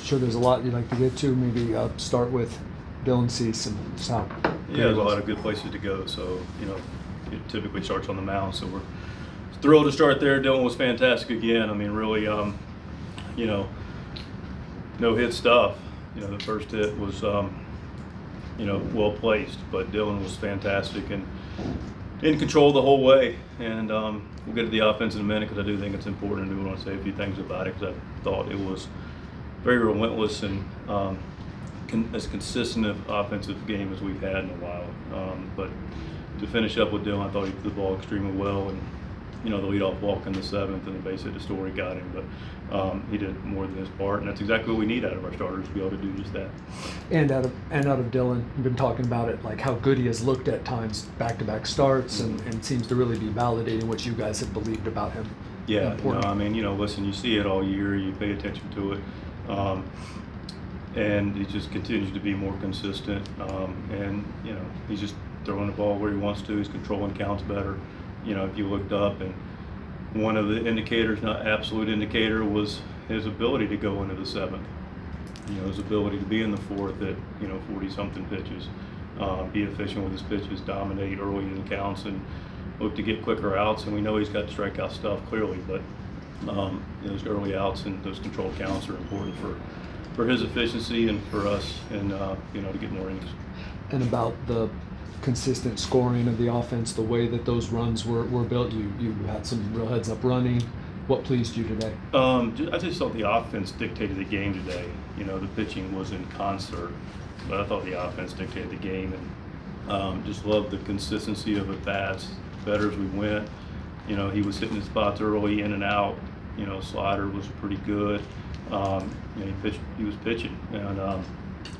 sure there's a lot you'd like to get to. Maybe start with Dylan Cease and how. Yeah, there's a lot of good places to go. So, it typically starts on the mound. So we're thrilled to start there. Dylan was fantastic again. I mean, really, no hit stuff. The first hit was, well placed, but Dylan was fantastic and in control the whole way. And we'll get to the offense in a minute because I do think it's important. I do want to say a few things about it because I thought it was very relentless and as consistent of offensive game as we've had in a while. But to finish up with Dylan, I thought he threw the ball extremely well, and the leadoff walk in the seventh and the base hit to Story got him, but he did more than his part, and that's exactly what we need out of our starters, to be able to do just that. And out of Dylan, you've been talking about it, like how good he has looked at times, back-to-back starts, and seems to really be validating what you guys have believed about him. Yeah, listen, you see it all year, you pay attention to it. And he just continues to be more consistent. And he's just throwing the ball where he wants to. He's controlling counts better. If you looked up, and one of the indicators, not absolute indicator, was his ability to go into the seventh. His ability to be in the fourth at 40-something pitches, be efficient with his pitches, dominate early in the counts, and look to get quicker outs. And we know he's got strikeout stuff clearly, but those early outs and those controlled counts are important for his efficiency and for us, and to get more innings. And about the consistent scoring of the offense, the way that those runs were built, you had some real heads up running. What pleased you today? I just thought the offense dictated the game today. The pitching was in concert, but I thought the offense dictated the game, and just loved the consistency of at bats. Better as we went. He was hitting his spots early, in and out. Slider was pretty good. He was pitching, and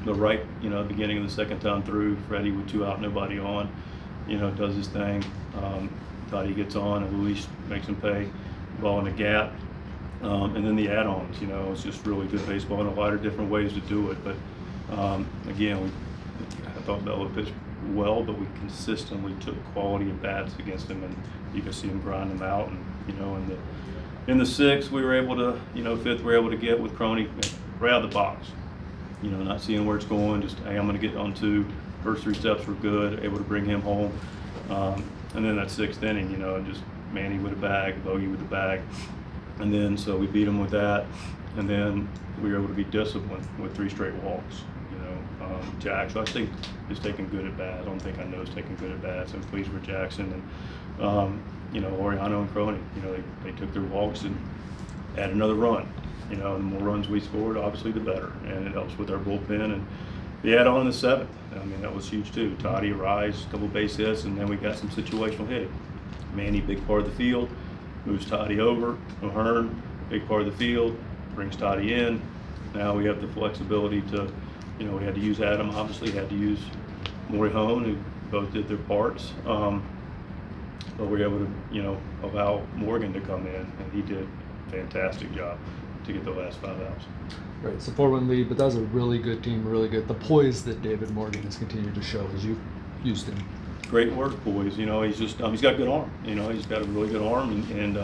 the right, beginning of the second time through, Freddie with 2 out, nobody on, does his thing. Thought he gets on, and Luis makes him pay. Ball in the gap, and then the add-ons. It's just really good baseball in a lot of different ways to do it. But again, I thought Bello pitched well, but we consistently took quality at bats against him, and you can see him grind them out. And in the sixth, we were able to, fifth, we were able to get with Crony right out of the box. Not seeing where it's going, just, hey, I'm going to get on 2. First 3 steps were good, able to bring him home. And then that 6th inning, just Manny with a bag, Bogey with a bag. And then, so we beat him with that. And then we were able to be disciplined with 3 straight walks. Jack, so I think he's taking good at bats. I don't think I know he's taking good at bats. I'm pleased with Jackson. And, Oriano and Crony, they took their walks and add another run. The more runs we scored, obviously, the better. And it helps with our bullpen. And the add-on in the 7th, that was huge too. Toddy, Rise, a couple base hits, and then we got some situational hitting. Manny, big part of the field, moves Toddy over. O'Hearn, big part of the field, brings Toddy in. Now we have the flexibility to, we had to use Adam, obviously, had to use Morihone, who both did their parts. But we were able to, allow Morgan to come in, and he did a fantastic job to get the last 5 outs. Right, it's a 4-1 lead, but that was a really good team, really good. The poise that David Morgan has continued to show as you've used him. Great work, boys. He's just, he's got good arm. He's got a really good arm, and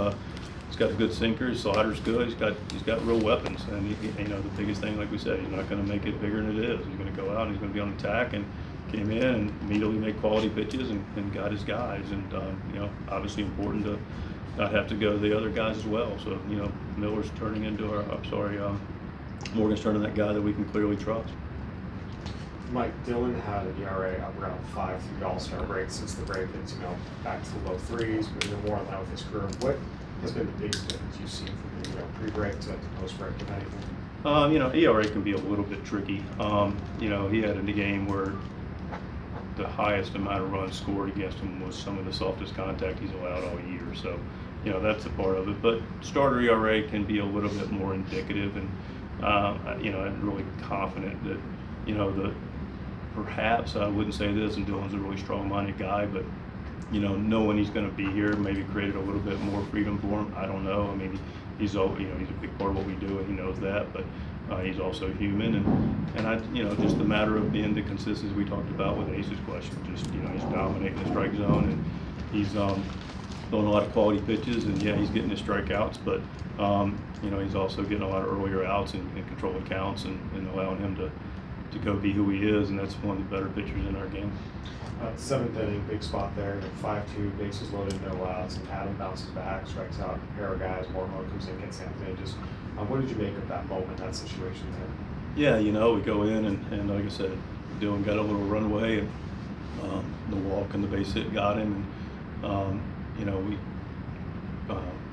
he's got a good sinker. His slider's good. He's got real weapons. And the biggest thing, like we said, he's not going to make it bigger than it is. He's going to go out and he's going to be on attack, and came in and immediately made quality pitches and got his guys. And obviously important to not have to go to the other guys as well. So Miller's turning into Morgan's turning that guy that we can clearly trust. Mike, Dylan had an ERA up around 5 through the All-Star break. Since the break, it's back to the low 3s, moving more on that with his career. What has been the biggest difference you've seen from pre-break to post-break, if anything? ERA can be a little bit tricky. He had a game where the highest amount of runs scored against him was some of the softest contact he's allowed all year. So, that's a part of it. But starter ERA can be a little bit more indicative, and I'm really confident that, perhaps I wouldn't say this, and Dylan's a really strong-minded guy, but knowing he's going to be here maybe created a little bit more freedom for him. I don't know. He's a big part of what we do, and he knows that. But he's also human, and I, just the matter of being the consistency we talked about with Ace's question. Just he's dominating the strike zone, and he's throwing a lot of quality pitches, and yeah, he's getting his strikeouts, but you know, he's also getting a lot of earlier outs and controlling counts and allowing him to go be who he is, and that's one of the better pitchers in our game. Seventh inning, big spot there, 5-2, bases loaded, no outs, and Adam bounces back, strikes out a pair of guys, Mormon comes in, gets Anthony. Just what did you make of that moment, that situation there? Yeah, you know, we go in and like I said, Dylan got a little runway, and the walk and the base hit got him, and you know, we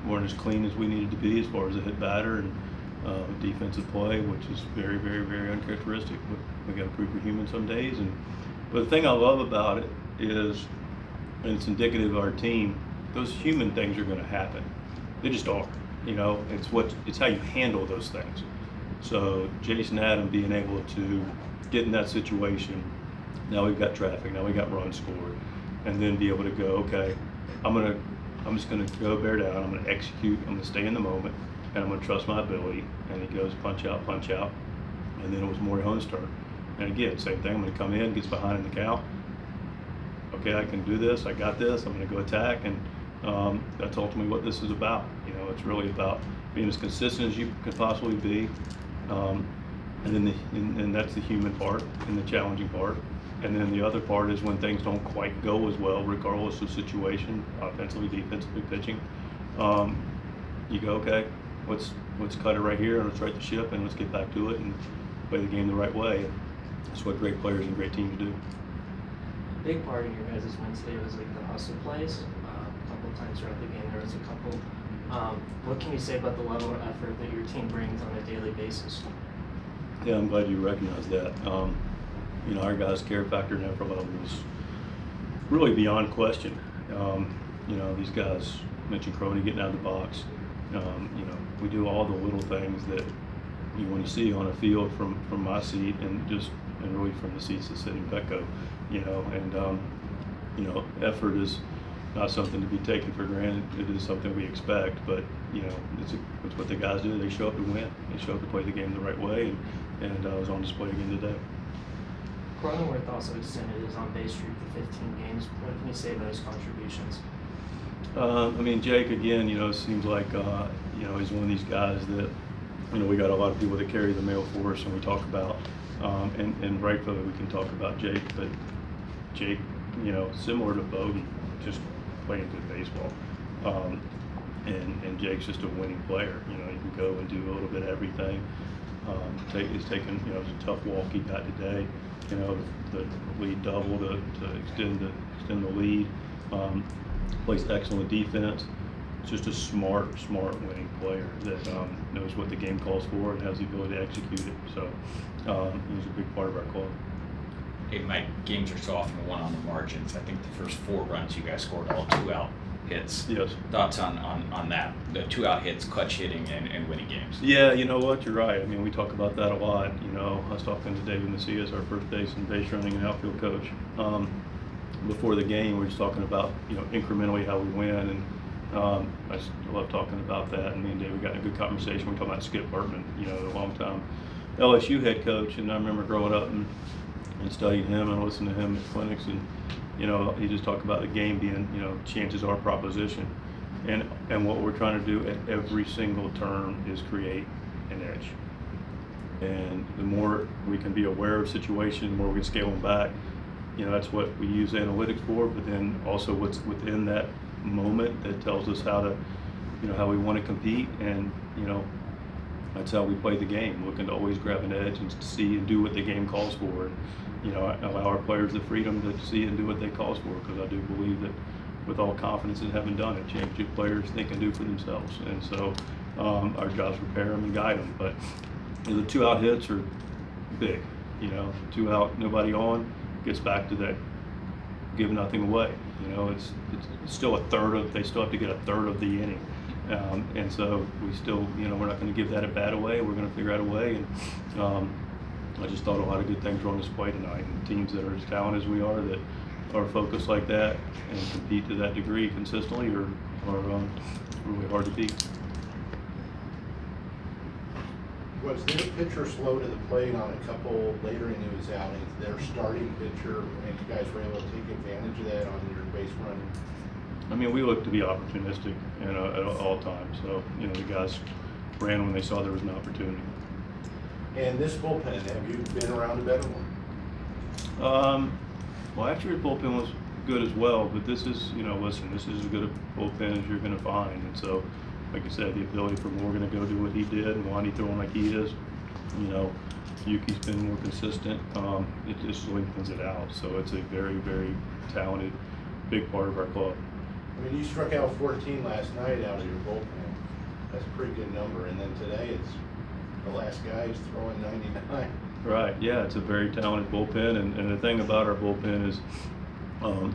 weren't as clean as we needed to be as far as a hit batter and defensive play, which is very, very, very uncharacteristic. But we got to prove we're human some days. But the thing I love about it is, and it's indicative of our team, those human things are going to happen. They just are. You know, it's how you handle those things. So Jason Adam being able to get in that situation, now we've got traffic, now we got runs scored, and then be able to go, okay, I'm just gonna go bear down, I'm gonna execute, I'm gonna stay in the moment, and I'm gonna trust my ability. And he goes punch out, and then it was more home start. And again, same thing, I'm gonna come in, gets behind in the count. Okay, I can do this, I got this, I'm gonna go attack, and that's ultimately what this is about. You know, it's really about being as consistent as you can possibly be, and then that's the human part and the challenging part. And then the other part is when things don't quite go as well, regardless of situation, offensively, defensively, pitching. You go, okay, let's cut it right here and let's right the ship and let's get back to it and play the game the right way. And that's what great players and great teams do. A big part of your guys' win today was like the hustle plays. A couple of times throughout the game, there was a couple. What can you say about the level of effort that your team brings on a daily basis? Yeah, I'm glad you recognize that. You know, our guys' care factor and effort level is really beyond question. You know, these guys, mentioned Crony getting out of the box. You know, we do all the little things that when you see on a field from my seat and really from the seats that sit in Petco. You know, and you know, effort is not something to be taken for granted. It is something we expect, but you know, it's what the guys do. They show up to win. They show up to play the game the right way, and it was on display again today. Cronenworth also extended his on-base streak to 15 games. What can you say about his contributions? I mean, Jake, again, you know, seems like, you know, he's one of these guys that, you know, we got a lot of people that carry the mail for us and we talk about, and rightfully we can talk about Jake, but Jake, you know, similar to Bogey, just playing good baseball. And Jake's just a winning player. You know, he can go and do a little bit of everything. He's taken, you know, it was a tough walk he got today. You know, the lead double to extend the lead. Plays excellent defense. Just a smart winning player that knows what the game calls for and has the ability to execute it. So he's a big part of our club. Hey, Mike, games are so often won on the margins. I think the first 4 runs you guys scored all 2-out hits. Yes. Thoughts on that? The 2-out hits, clutch hitting, and winning games. Yeah, you know what? You're right. I mean, we talk about that a lot. You know, I was talking to David Macias, our first base and base running and outfield coach. Before the game, we were just talking about, you know, incrementally how we win, and I just love talking about that. And me and David got in a good conversation. We were talking about Skip Bertman, you know, the long-time LSU head coach, and I remember growing up and studying him and listening to him at clinics, and you know, he just talked about the game being, you know, chances are proposition, and what we're trying to do at every single turn is create an edge. And the more we can be aware of situations, the more we can scale them back. You know, that's what we use analytics for, but then also what's within that moment that tells us how to, you know, how we want to compete, and you know, that's how we play the game, looking to always grab an edge and see and do what the game calls for. And, you know, allow our players the freedom to see and do what they calls for, because I do believe that with all confidence in having done it, championship players think and do for themselves. And so our job is prepare them and guide them. But you know, the 2-out hits are big. You know, 2 out, nobody on, gets back to that give nothing away. You know, it's still they still have to get a third of the inning. And so we still, you know, we're not going to give that a bat away. We're going to figure out a way. And I just thought a lot of good things were on display tonight. And teams that are as talented as we are, that are focused like that and compete to that degree consistently, are really hard to beat. Was their pitcher slow to the plate on a couple later in his outings, their starting pitcher, and you guys were able to take advantage of that on your base running? I mean, we look to be opportunistic, you know, at all times. So, you know, the guys ran when they saw there was an opportunity. And this bullpen, have you been around a better one? Well, actually, the bullpen was good as well, but this is, you know, listen, this is as good a bullpen as you're going to find. And so, like I said, the ability for Morgan to go do what he did and Wandy throwing like he is, you know, Yuki's been more consistent. It just lengthens it out. So it's a very, very talented, big part of our club. I mean, you struck out 14 last night out of your bullpen. That's a pretty good number. And then today, it's the last guy who's throwing 99. Right, yeah, it's a very talented bullpen, and the thing about our bullpen is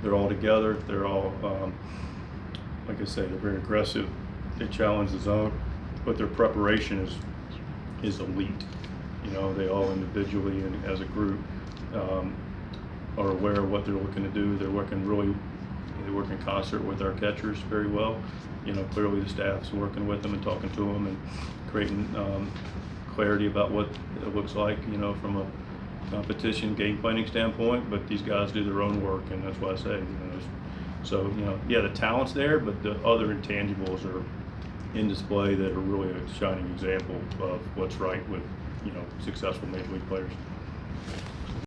they're all together, they're all, like I say, they're very aggressive, they challenge the zone, but their preparation is elite. You know, they all individually and as a group are aware of what they're looking to do. They work in concert with our catchers very well. You know, clearly the staff's working with them and talking to them and creating clarity about what it looks like, you know, from a competition game planning standpoint, but these guys do their own work, and that's why I say, you know, so, you know, yeah, the talent's there, but the other intangibles are in display that are really a shining example of what's right with, you know, successful major league players.